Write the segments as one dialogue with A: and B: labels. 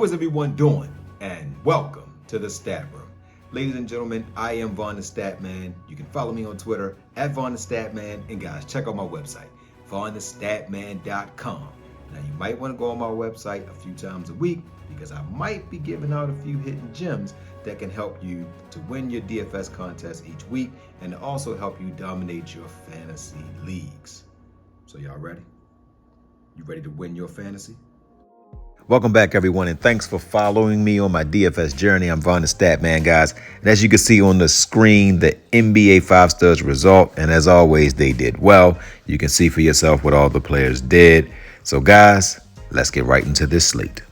A: How is everyone doing? And welcome to the Stat Room. Ladies and gentlemen, I am VonnTheStatman. You can follow me on Twitter at VonnTheStatman. And guys, check out my website, VonnTheStatman.com. Now, you might want to go on my website a few times a week because I might be giving out a few hidden gems that can help you to win your DFS contest each week and also help you dominate your fantasy leagues. So y'all ready? You ready to win your fantasy? Welcome back, everyone, and thanks for following me on my DFS journey. I'm VonnTheStatman, guys. And as you can see on the screen, the NBA 5STUDS result, and as always, they did well. You can see for yourself what all the players did. So, guys, let's get right into this slate.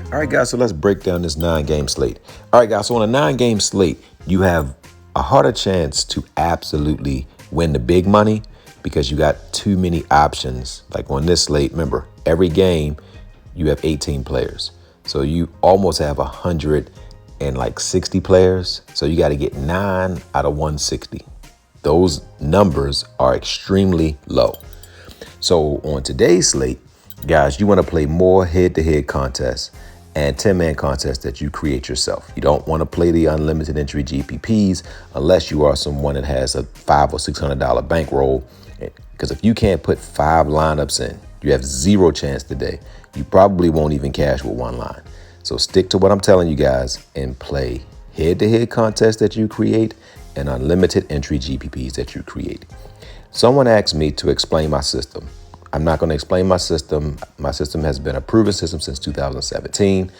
A: All right, guys, so let's break down this 9-game slate. All right, guys, so on a 9-game slate, you have a harder chance to absolutely win the big money because you got too many options. Like on this slate, remember, every game you have 18 players. So you almost have 160 players. So you got to get 9 out of 160. Those numbers are extremely low. So on today's slate, guys, you want to play more head-to-head contests and 10-man contests that you create yourself. You don't want to play the unlimited entry GPPs unless you are someone that has a $500 or $600 bankroll. Because if you can't put 5 lineups in, you have zero chance today. You probably won't even cash with one line. So stick to what I'm telling you guys and play head-to-head contests that you create and unlimited entry GPPs that you create. Someone asked me to explain my system. I'm not going to explain my system. My system has been a proven system since 2017.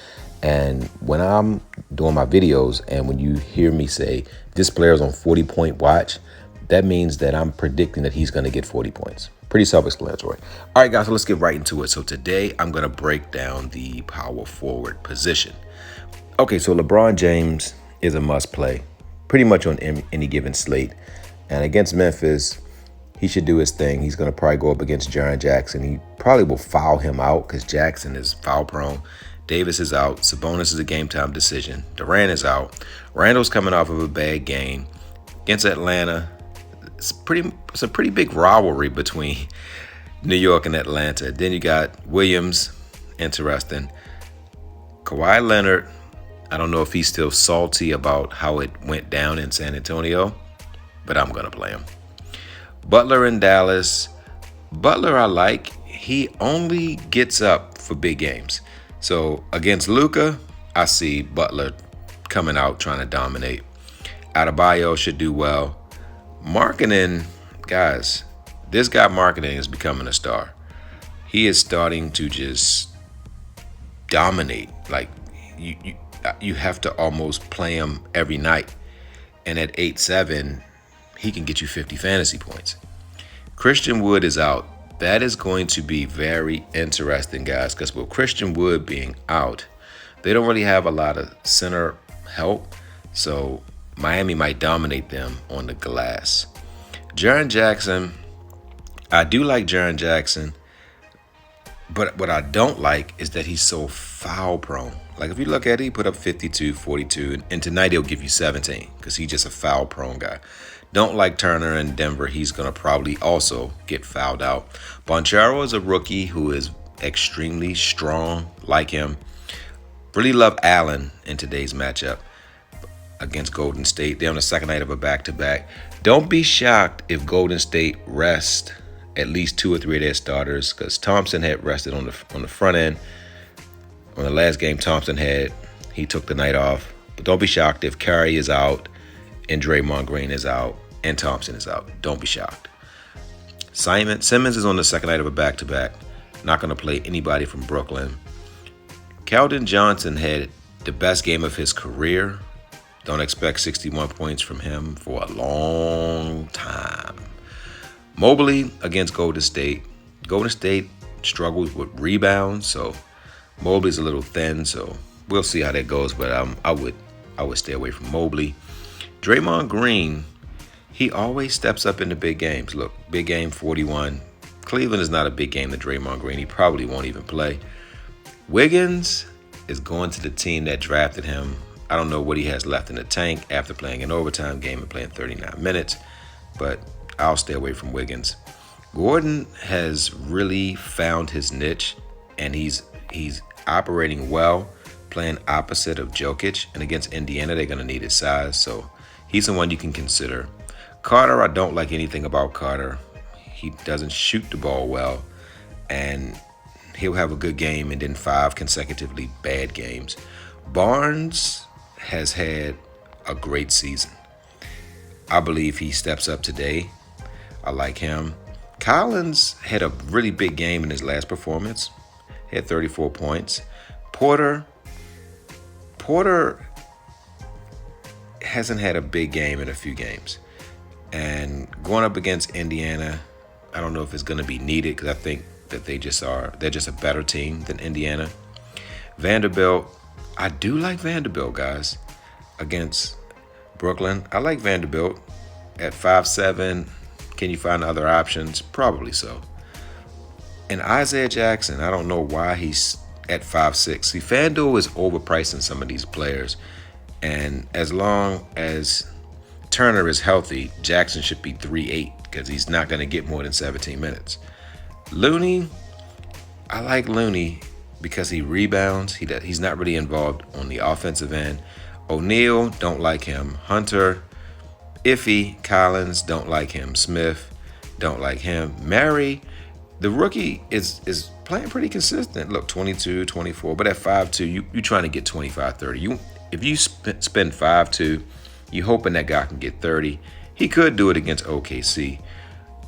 A: And when I'm doing my videos and when you hear me say this player's on 40-point watch, that means that I'm predicting that he's going to get 40 points. Pretty self-explanatory. All right, guys, so let's get right into it. So today I'm going to break down the power forward position. Okay, so LeBron James is a must play pretty much on any given slate. And against Memphis, he should do his thing. He's going to probably go up against Jaren Jackson. He probably will foul him out because Jackson is foul prone. Davis is out. Sabonis is a game time decision. Durant is out. Randall's coming off of a bad game. Against Atlanta, it's a pretty big rivalry between New York and Atlanta. Then you got Williams, interesting. Kawhi Leonard, I don't know if he's still salty about how it went down in San Antonio, but I'm going to play him. Butler in Dallas. Butler I like. He only gets up for big games. So against Luka, I see Butler coming out trying to dominate. Adebayo should do well. Marketing, guys, this guy Marketing is becoming a star. He is starting to just dominate. Like you have to almost play him every night. And at 8-7, he can get you 50 fantasy points. Christian Wood is out. That is going to be very interesting, guys, because with Christian Wood being out, they don't really have a lot of center help. So Miami might dominate them on the glass. Jaren Jackson, I do like Jaren Jackson, but what I don't like is that he's so foul prone. Like if you look at it, he put up 52, 42, and tonight he'll give you 17 because he's just a foul prone guy. Don't like Turner in Denver. He's going to probably also get fouled out. Boncharo is a rookie who is extremely strong, like him. Really love Allen in today's matchup against Golden State. They're on the second night of a back-to-back. Don't be shocked if Golden State rest at least 2 or 3 of their starters because Thompson had rested on the front end. On the last game, he took the night off. But don't be shocked if Curry is out and Draymond Green is out and Thompson is out. Don't be shocked. Simmons is on the second night of a back-to-back. Not going to play anybody from Brooklyn. Keldon Johnson had the best game of his career. Don't expect 61 points from him for a long time. Mobley against Golden State. Golden State struggles with rebounds, so Mobley's a little thin, so we'll see how that goes, but I would stay away from Mobley. Draymond Green, he always steps up in the big games. Look, big game 41. Cleveland is not a big game to Draymond Green. He probably won't even play. Wiggins is going to the team that drafted him. I don't know what he has left in the tank after playing an overtime game and playing 39 minutes, but I'll stay away from Wiggins. Gordon has really found his niche, and he's operating well, playing opposite of Jokic. And against Indiana, they're going to need his size. So he's the one you can consider. Carter, I don't like anything about Carter. He doesn't shoot the ball well. And he'll have a good game and then 5 consecutively bad games. Barnes has had a great season. I believe he steps up today. I like him. Collins had a really big game in his last performance. He had 34 points. Porter hasn't had a big game in a few games. And going up against Indiana, I don't know if it's going to be needed because I think that they're just a better team than Indiana. Vanderbilt, I do like Vanderbilt, guys, against Brooklyn. I like Vanderbilt at 5'7". Can you find other options? Probably so. And Isaiah Jackson, I don't know why he's at 5'6". See, FanDuel is overpricing some of these players. And as long as Turner is healthy, Jackson should be 3'8" because he's not going to get more than 17 minutes. Looney, I like Looney because he rebounds. He's not really involved on the offensive end. O'Neal, don't like him. Hunter, iffy. Collins, don't like him. Smith, don't like him. Mary, the rookie, is playing pretty consistent. Look, 22, 24, but at 5'2", you're trying to get 25, 30. If you spend 5'2", you're hoping that guy can get 30. He could do it against OKC.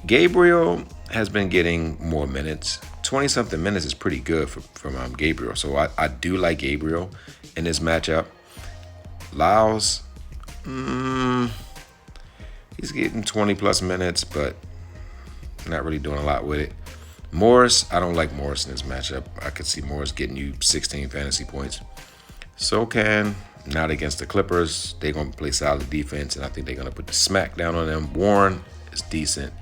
A: Gabriel has been getting more minutes. 20-something minutes is pretty good from Gabriel. So I do like Gabriel in this matchup. Lyles, he's getting 20-plus minutes, but not really doing a lot with it. Morris, I don't like Morris in this matchup. I could see Morris getting you 16 fantasy points. Sokan, not against the Clippers. They're going to play solid defense, and I think they're going to put the smack down on them. Warren is decent.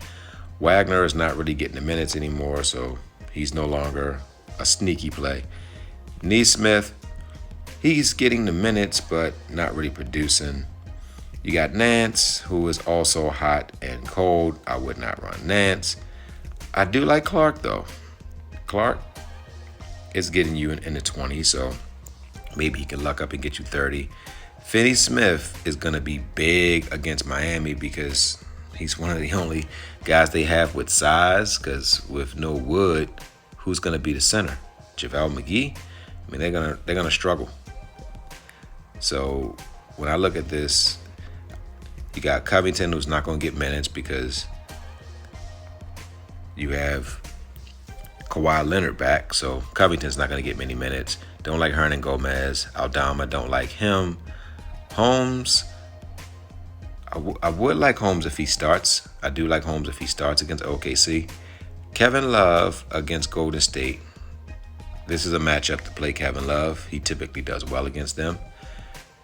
A: Wagner is not really getting the minutes anymore, so he's no longer a sneaky play. Neesmith, he's getting the minutes, but not really producing. You got Nance, who is also hot and cold. I would not run Nance. I do like Clark, though. Clark is getting you in the 20s, so maybe he can luck up and get you 30. Finney Smith is going to be big against Miami because he's one of the only guys they have with size, because with no Wood, who's going to be the center? JaVale McGee? I mean, they're gonna struggle. So when I look at this, you got Covington, who's not going to get minutes because you have Kawhi Leonard back, so Covington's not going to get many minutes. Don't like Hernan Gomez. Aldama, don't like him. Holmes, I would like Holmes if he starts. I do like Holmes if he starts against OKC. Kevin Love against Golden State. This is a matchup to play Kevin Love. He typically does well against them.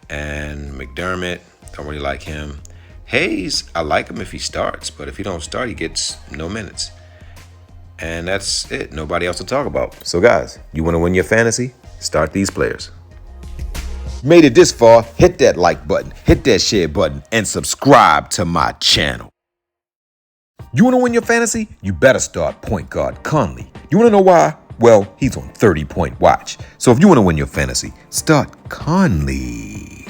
A: And McDermott, don't really like him. Hayes, I like him if he starts, but if he don't start, he gets no minutes. And that's it. Nobody else to talk about. So guys, you want to win your fantasy? Start these players. Made it this far, hit that like button, hit that share button, and subscribe to my channel. You want to win your fantasy? You better start point guard Conley. You want to know why? Well, he's on 30-point watch. So if you want to win your fantasy, start Conley.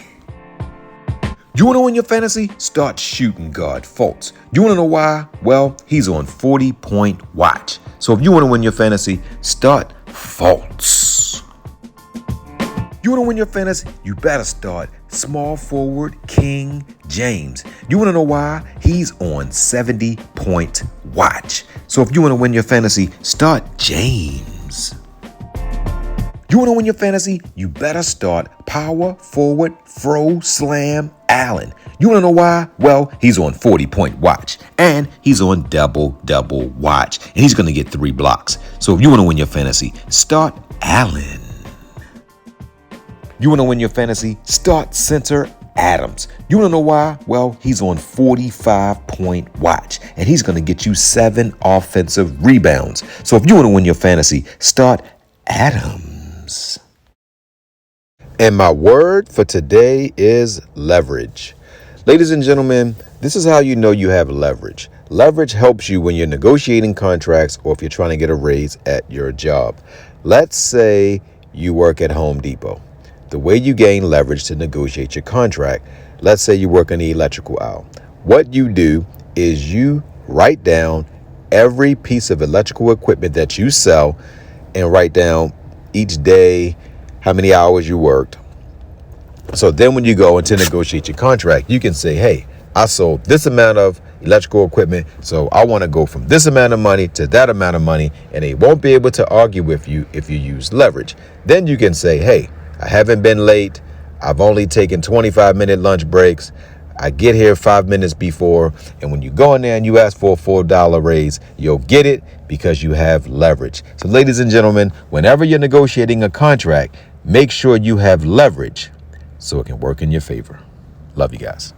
A: You want to win your fantasy? Start shooting guard Fultz. You want to know why? Well, he's on 40-point watch. So if you want to win your fantasy, start Fultz. You want to win your fantasy? You better start small forward King James. You want to know why? He's on 70-point watch. So if you want to win your fantasy, start James. You want to win your fantasy? You better start power forward Fro Slam Allen. You want to know why? Well, he's on 40-point watch, and he's on double watch, and he's going to get 3 blocks. So if you want to win your fantasy, start Allen. You want to win your fantasy? Start center Adams. You want to know why? Well, he's on 45-point watch, and he's going to get you 7 offensive rebounds. So if you want to win your fantasy, start Adams. And my word for today is leverage. Ladies and gentlemen, this is how you know you have leverage. Leverage helps you when you're negotiating contracts or if you're trying to get a raise at your job. Let's say you work at Home Depot. The way you gain leverage to negotiate your contract, let's say you work in the electrical aisle. What you do is you write down every piece of electrical equipment that you sell and write down each day how many hours you worked. So then when you go into negotiate your contract, you can say, hey, I sold this amount of electrical equipment, so I want to go from this amount of money to that amount of money, and they won't be able to argue with you if you use leverage. Then you can say, hey, I haven't been late. I've only taken 25-minute lunch breaks. I get here 5 minutes before, and when you go in there and you ask for a $4 raise, you'll get it because you have leverage. So ladies and gentlemen, whenever you're negotiating a contract, make sure you have leverage so it can work in your favor. Love you guys.